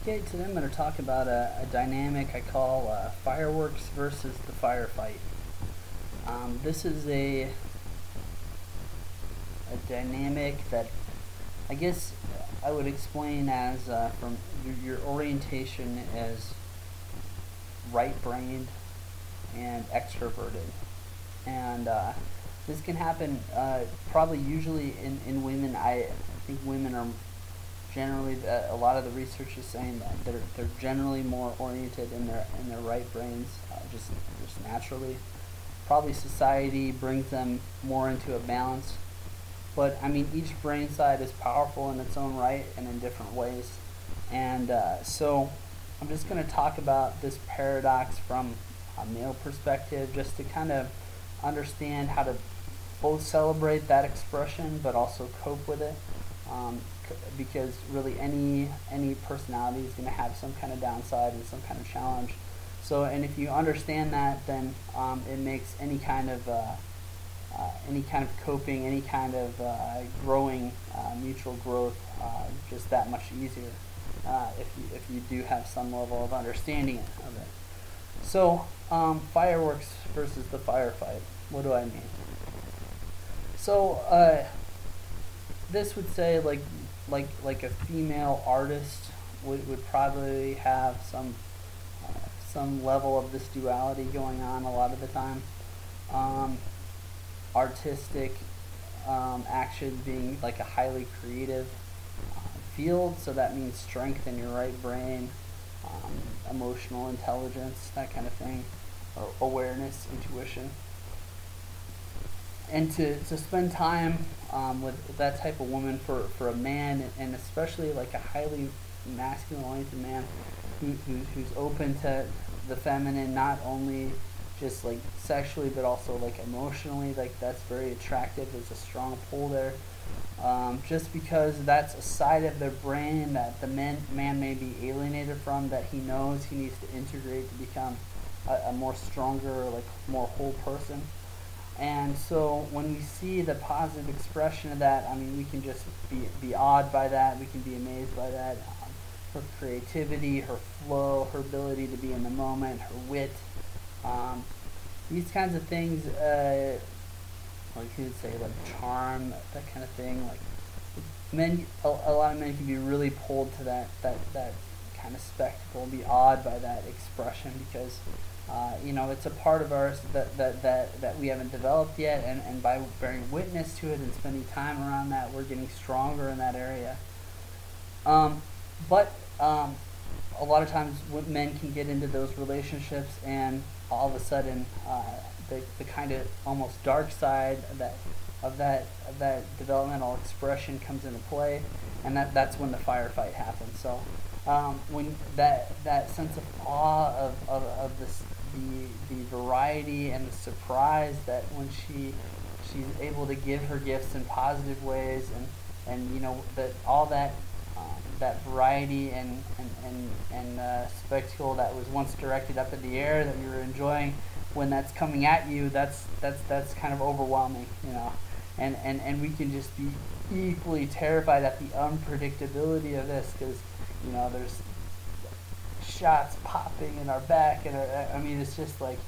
Okay, today I'm going to talk about a dynamic I call fireworks versus the firefight. This is a dynamic that I guess I would explain as from your orientation as right-brained and extroverted. And this can happen probably usually in women. I think women are generally, a lot of the research is saying that they're generally more oriented in their right brains, just naturally. Probably society brings them more into a balance, but I mean each brain side is powerful in its own right and in different ways. And so I'm just going to talk about this paradox from a male perspective, just to kind of understand how to both celebrate that expression but also cope with it. Because really any personality is going to have some kind of downside and some kind of challenge. So, and if you understand that, then it makes any kind of coping, any kind of growing, mutual growth, just that much easier if you do have some level of understanding of it. So, fireworks versus the firefight. What do I mean? So, this would say like a female artist would probably have some level of this duality going on a lot of the time. Artistic action being like a highly creative field, so that means strength in your right brain, emotional intelligence, that kind of thing, or awareness, intuition. And to spend time with that type of woman for a man, and especially like a highly masculine oriented man who's open to the feminine, not only just like sexually but also like emotionally, like that's very attractive. There's a strong pull there, just because that's a side of their brain that the man may be alienated from, that he knows he needs to integrate to become a more stronger, like more whole person. And so when we see the positive expression of that, I mean, we can just be awed by that. We can be amazed by that. Her creativity, her flow, her ability to be in the moment, her wit. These kinds of things, like you would say, like charm, that kind of thing. Like men, a lot of men can be really pulled to that kind of spectacle, be awed by that expression, because it's a part of ours that we haven't developed yet, and by bearing witness to it and spending time around that, we're getting stronger in that area. But a lot of times men can get into those relationships, and all of a sudden the kind of almost dark side of that developmental expression comes into play, and that's when the firefight happens. So when that sense of awe of this, the variety and the surprise, that when she's able to give her gifts in positive ways, and that all that that variety and spectacle that was once directed up in the air that you were enjoying, when that's coming at you, that's kind of overwhelming, and we can just be equally terrified at the unpredictability of this, because there's shots popping in our back, and it's just like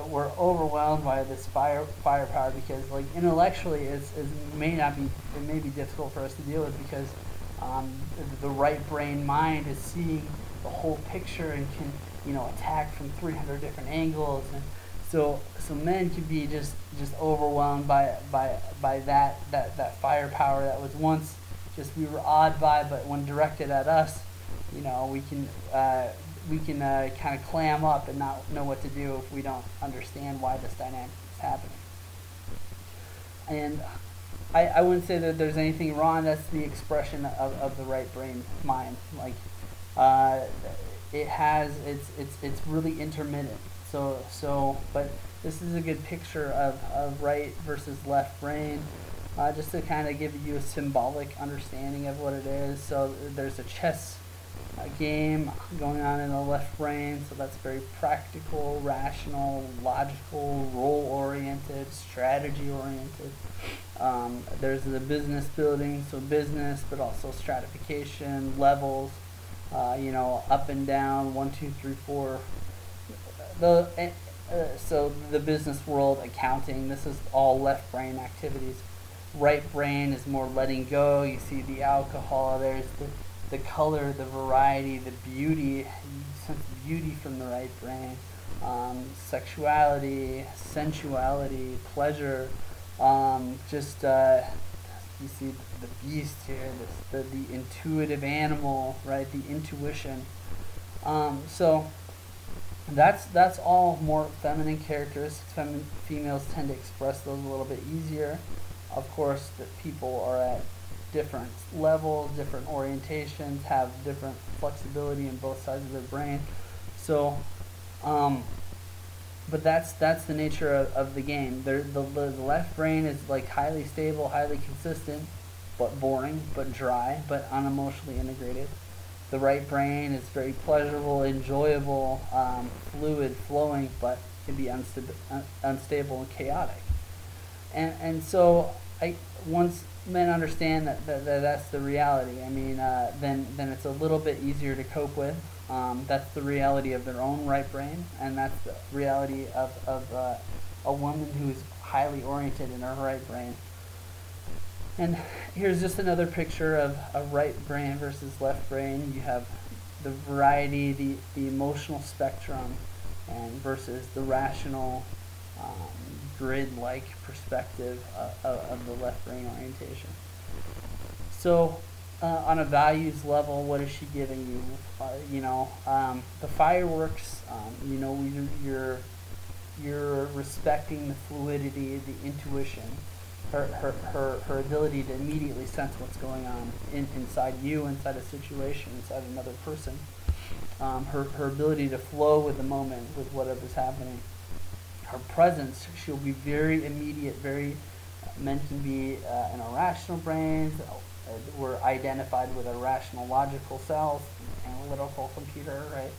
we're overwhelmed by this firepower, because like intellectually it may be difficult for us to deal with, because the right brain mind is seeing the whole picture and can attack from 300 different angles, and so men can be just overwhelmed by that firepower that was once just we were awed by, but when directed at us, we can kind of clam up and not know what to do if we don't understand why this dynamic is happening. And I wouldn't say that there's anything wrong. That's the expression of the right brain mind. Like it's really intermittent. But this is a good picture of right versus left brain, just to kind of give you a symbolic understanding of what it is. So there's a chess game going on in the left brain, so that's very practical, rational, logical, role-oriented, strategy-oriented. There's the business building, so business, but also stratification, levels, you know, up and down, 1, 2, 3, 4. The so the business world, accounting, this is all left brain activities. Right brain is more letting go. You see the alcohol. There's the color, the variety, the beauty. You sense beauty from the right brain. Sexuality, sensuality, pleasure. Just you see the beast here, the intuitive animal, right? The intuition. So that's all more feminine characteristics. Females tend to express those a little bit easier. Of course, that people are at different levels, different orientations, have different flexibility in both sides of their brain. So, but that's the nature of the game. The left brain is like highly stable, highly consistent, but boring, but dry, but unemotionally integrated. The right brain is very pleasurable, enjoyable, fluid, flowing, but can be unstable and chaotic. And so once men understand that's the reality, I mean, then it's a little bit easier to cope with. That's the reality of their own right brain, and that's the reality of a woman who is highly oriented in her right brain. And here's just another picture of a right brain versus left brain. You have the variety, the emotional spectrum, and versus the rational, grid-like perspective of the left brain orientation. So, on a values level, what is she giving you? The fireworks. You're respecting the fluidity, the intuition, her ability to immediately sense what's going on inside you, inside a situation, inside another person. Her ability to flow with the moment, with whatever's happening. Her presence, she'll be very immediate, men can be in a rational brain. We're identified with a rational logical self, analytical computer, right?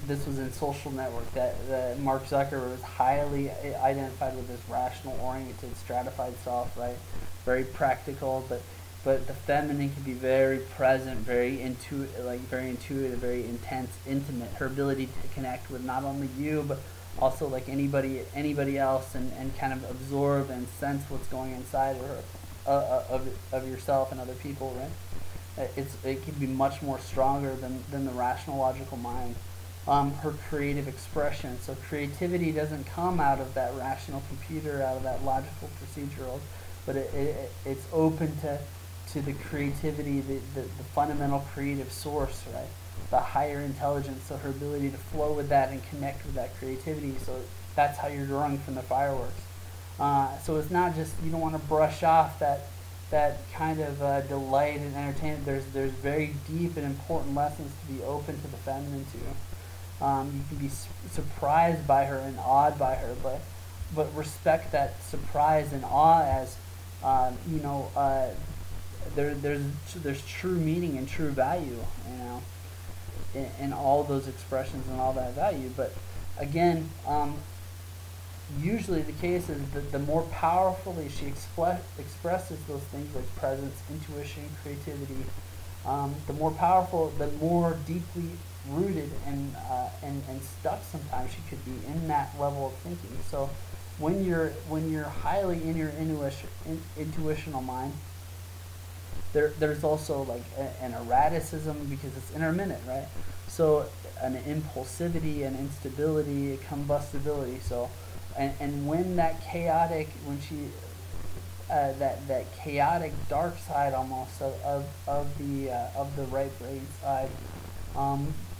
This was in Social Network that Mark Zuckerberg was highly identified with this rational oriented stratified self, right? Very practical, but the feminine can be very present, very intuitive, very intense, intimate. Her ability to connect with not only you but also like anybody else, and kind of absorb and sense what's going inside of yourself and other people, right? It can be much more stronger than the rational logical mind. Her creative expression. So creativity doesn't come out of that rational computer, out of that logical procedural, but it's open to the creativity, the fundamental creative source, right? The higher intelligence, so her ability to flow with that and connect with that creativity. So that's how you're drawing from the fireworks. So it's not just, you don't want to brush off that kind of delight and entertainment. There's very deep and important lessons to be open to the feminine to. You can be surprised by her and awed by her, but respect that surprise and awe as there's true meaning and true value, in all those expressions and all that value. But again, usually the case is that the more powerfully she expresses those things like presence, intuition, creativity, the more powerful, the more deeply rooted and stuck sometimes she could be in that level of thinking. So when you're highly in your intuitional mind, there's also like an erraticism because it's intermittent, right? So an impulsivity, an instability, a combustibility. So and when that chaotic, when she that chaotic dark side almost of the right brain side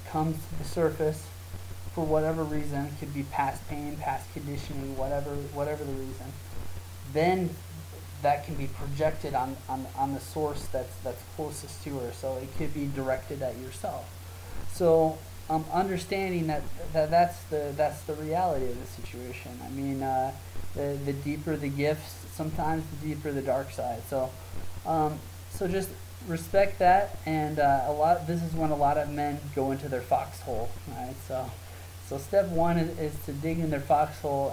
comes to the surface for whatever reason. It could be past pain, past conditioning, whatever the reason. Then that can be projected on the source that's closest to her. So it could be directed at yourself. So understanding that's the reality of the situation. I mean, the deeper the gifts, sometimes the deeper the dark side. So just respect that, and this is when a lot of men go into their foxhole, right? So step one is to dig in their foxhole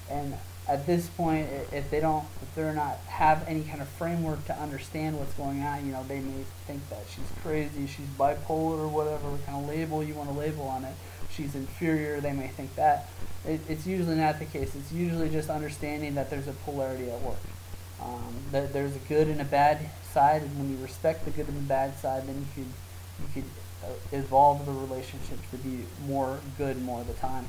and at this point, if they're not have any kind of framework to understand what's going on, they may think that she's crazy, she's bipolar, or whatever kind of label you want to label on it. She's inferior. They may think that. It's usually not the case. It's usually just understanding that there's a polarity at work. That there's a good and a bad side, and when you respect the good and the bad side, then you could evolve the relationship to be more good more of the time.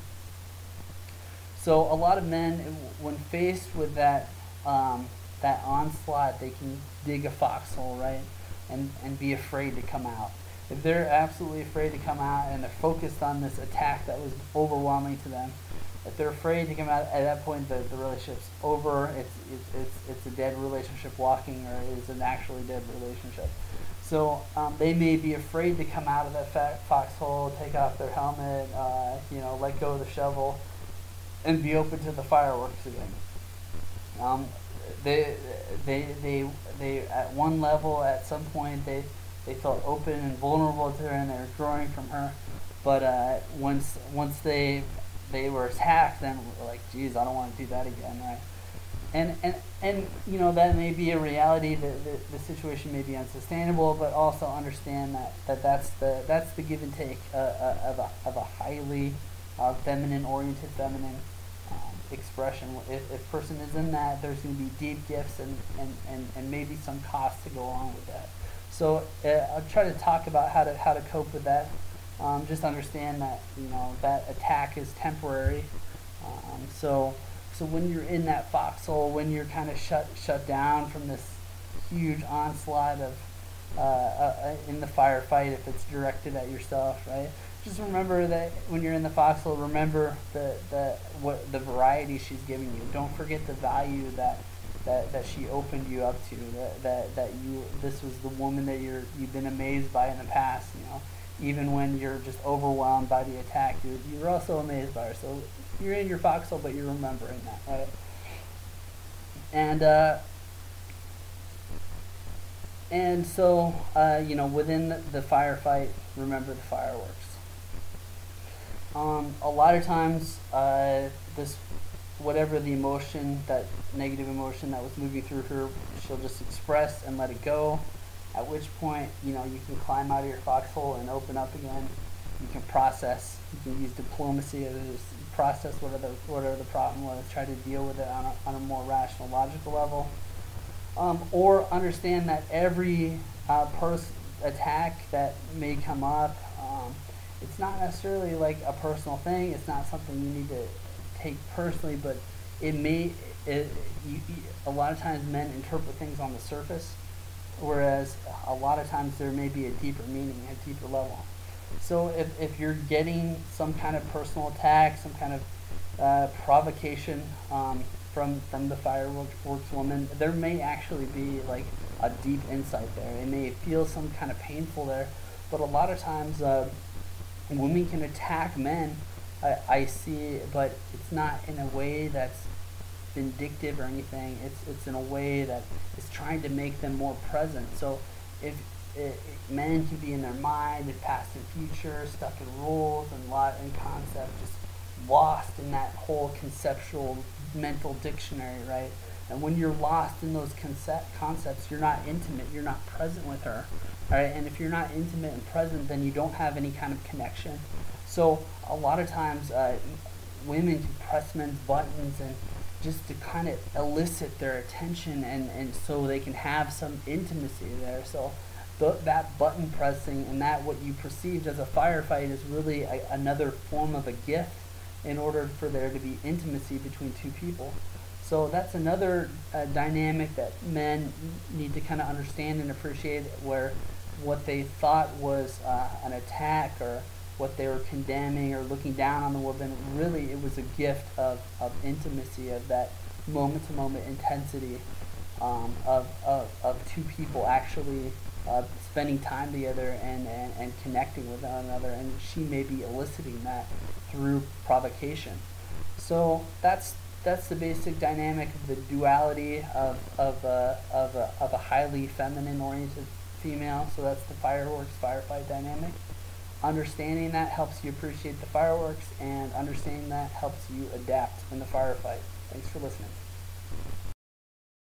So a lot of men, when faced with that onslaught, they can dig a foxhole, right, and be afraid to come out. If they're absolutely afraid to come out and they're focused on this attack that was overwhelming to them, if they're afraid to come out, at that point the relationship's over. It's a dead relationship walking, or it is an actually dead relationship. So they may be afraid to come out of that foxhole, take off their helmet, let go of the shovel, and be open to the fireworks again. They at one level, at some point, they felt open and vulnerable to her, and they were growing from her. But once they were attacked, then we're like, geez, I don't want to do that again, right? And that may be a reality. The situation may be unsustainable, but also understand that's the give and take of a highly feminine expression. If a person is in that, there's going to be deep gifts and maybe some cost to go along with that. So I'll try to talk about how to cope with that. Just understand that that attack is temporary. So when you're in that foxhole, when you're kind of shut down from this huge onslaught of in the firefight, if it's directed at yourself, right? Just remember that when you're in the foxhole, remember what the variety she's giving you. Don't forget the value that she opened you up to. This was the woman that you've been amazed by in the past. Even when you're just overwhelmed by the attack, you're also amazed by her. So you're in your foxhole, but you're remembering that, right? And so within the firefight, remember the fireworks. A lot of times, whatever the emotion, that negative emotion that was moving through her, she'll just express and let it go. At which point, you can climb out of your foxhole and open up again. You can process. You can use diplomacy to process whatever the problem was. Try to deal with it on a more rational, logical level. Or understand that every attack that may come up, it's not necessarily like a personal thing. It's not something you need to take personally, but a lot of times men interpret things on the surface, whereas a lot of times there may be a deeper meaning, a deeper level. So if you're getting some kind of personal attack, some kind of provocation from the fireworks woman, there may actually be like a deep insight there. It may feel some kind of painful there, but a lot of times women can attack men, I see, but it's not in a way that's vindictive or anything. It's in a way that is trying to make them more present. So if men can be in their mind, in past and future, stuck in rules and concept, just lost in that whole conceptual mental dictionary, right? And when you're lost in those concepts, you're not intimate, you're not present with her, all right? And if you're not intimate and present, then you don't have any kind of connection. So a lot of times women can press men's buttons and just to kind of elicit their attention, and so they can have some intimacy there. So that button pressing and that what you perceived as a firefight is really another form of a gift in order for there to be intimacy between two people. So that's another dynamic that men need to kind of understand and appreciate, where what they thought was an attack or what they were condemning or looking down on the woman, really it was a gift of intimacy, of that moment-to-moment intensity of two people actually spending time together and connecting with one another, and she may be eliciting that through provocation. So that's the basic dynamic of the duality of a highly feminine-oriented female. So that's the firefight dynamic. Understanding that helps you appreciate the fireworks, and understanding that helps you adapt in the firefight. Thanks for listening.